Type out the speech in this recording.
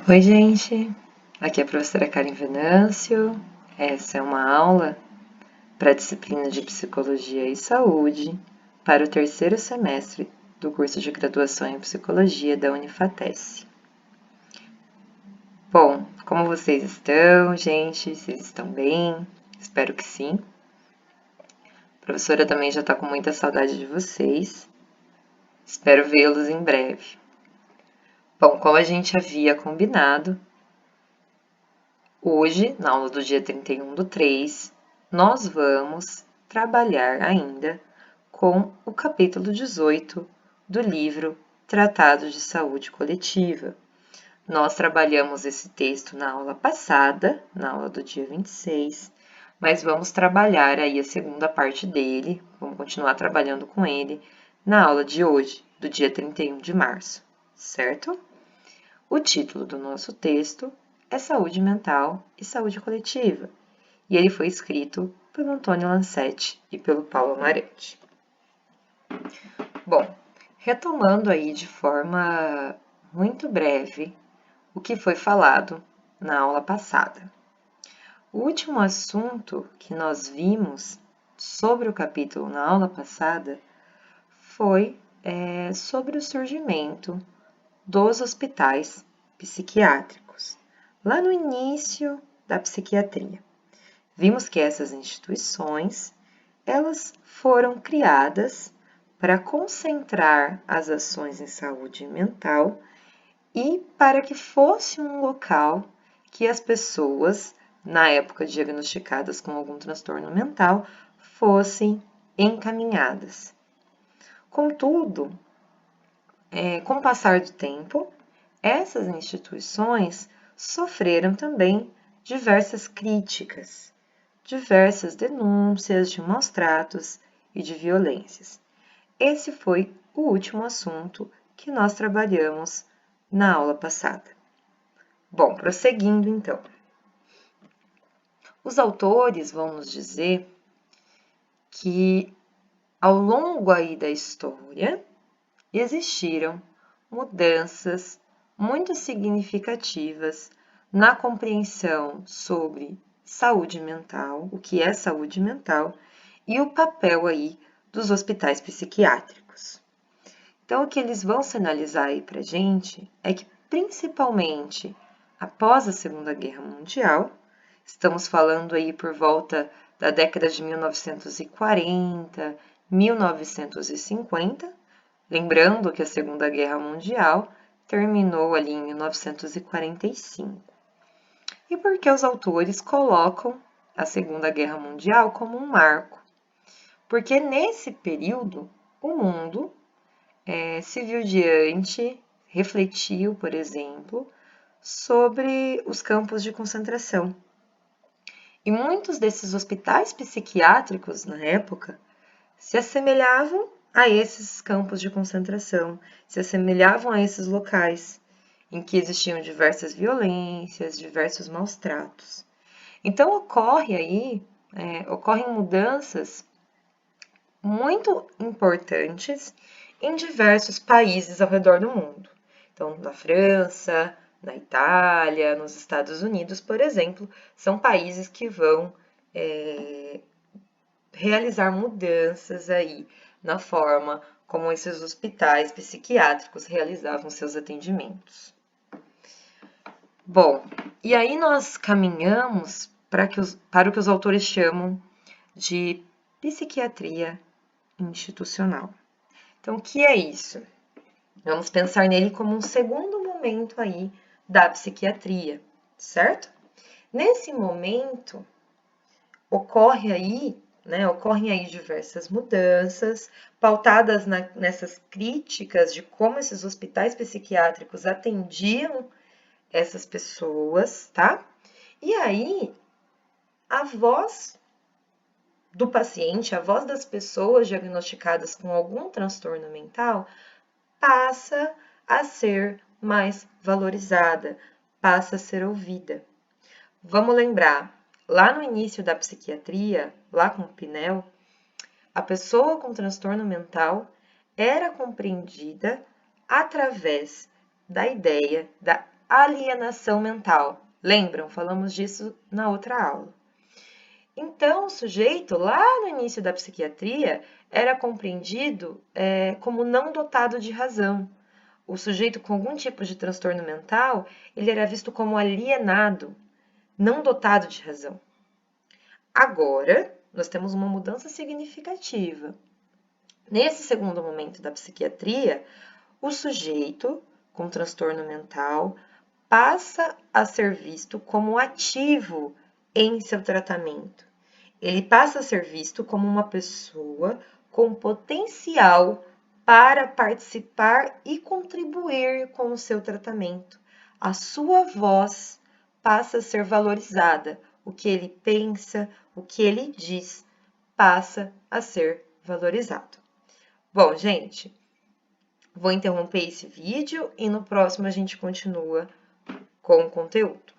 Oi, gente! Aqui é a professora Karen Venâncio. Essa é uma aula para a disciplina de Psicologia e Saúde para o terceiro semestre do curso de graduação em Psicologia da Unifatesc. Bom, como vocês estão, gente? Vocês estão bem? Espero que sim. A professora também já está com muita saudade de vocês. Espero vê-los em breve. Bom, como a gente havia combinado, hoje, na aula do dia 31/3, nós vamos trabalhar ainda com o capítulo 18 do livro Tratado de Saúde Coletiva. Nós trabalhamos esse texto na aula passada, na aula do dia 26, mas vamos trabalhar aí a segunda parte dele, vamos continuar trabalhando com ele na aula de hoje, do dia 31 de março, certo? O título do nosso texto é Saúde Mental e Saúde Coletiva, e ele foi escrito pelo Antônio Lancetti e pelo Paulo Amarante. Bom, retomando aí de forma muito breve o que foi falado na aula passada. O último assunto que nós vimos sobre o capítulo na aula passada foi sobre o surgimento dos hospitais psiquiátricos, lá no início da psiquiatria. Vimos que essas instituições, elas foram criadas para concentrar as ações em saúde mental e para que fosse um local que as pessoas, na época diagnosticadas com algum transtorno mental, fossem encaminhadas. Contudo, com o passar do tempo, essas instituições sofreram também diversas críticas, diversas denúncias de maus tratos e de violências. Esse foi o último assunto que nós trabalhamos na aula passada. Bom, prosseguindo então. Os autores vão nos dizer que ao longo aí da história existiram mudanças muito significativas na compreensão sobre saúde mental, o que é saúde mental, e o papel aí dos hospitais psiquiátricos. Então, o que eles vão sinalizar aí para a gente é que, principalmente após a Segunda Guerra Mundial, estamos falando aí por volta da década de 1940, 1950, lembrando que a Segunda Guerra Mundial terminou ali em 1945. E por que os autores colocam a Segunda Guerra Mundial como um marco? Porque nesse período o mundo se viu diante, refletiu, por exemplo, sobre os campos de concentração. E muitos desses hospitais psiquiátricos na época se assemelhavam a esses campos de concentração, se assemelhavam a esses locais em que existiam diversas violências, diversos maus tratos. Então ocorrem mudanças muito importantes em diversos países ao redor do mundo. Então, na França, na Itália, nos Estados Unidos, por exemplo, são países que vão realizar mudanças aí na forma como esses hospitais psiquiátricos realizavam seus atendimentos. Bom, e aí nós caminhamos para o que os autores chamam de psiquiatria institucional. Então, o que é isso? Vamos pensar nele como um segundo momento aí da psiquiatria, certo? Nesse momento, ocorrem aí diversas mudanças, pautadas nessas críticas de como esses hospitais psiquiátricos atendiam essas pessoas, tá? E aí, a voz do paciente, a voz das pessoas diagnosticadas com algum transtorno mental passa a ser mais valorizada, passa a ser ouvida. Vamos lembrar, lá no início da psiquiatria, lá com o Pinel, a pessoa com transtorno mental era compreendida através da ideia da alienação mental. Lembram? Falamos disso na outra aula. Então, o sujeito, lá no início da psiquiatria, era compreendido como não dotado de razão. O sujeito com algum tipo de transtorno mental, ele era visto como alienado, não dotado de razão. Agora, nós temos uma mudança significativa. Nesse segundo momento da psiquiatria, o sujeito com transtorno mental passa a ser visto como ativo em seu tratamento. Ele passa a ser visto como uma pessoa com potencial para participar e contribuir com o seu tratamento. A sua voz passa a ser valorizada. O que ele pensa, o que ele diz, passa a ser valorizado. Bom, gente, vou interromper esse vídeo e no próximo a gente continua com o conteúdo.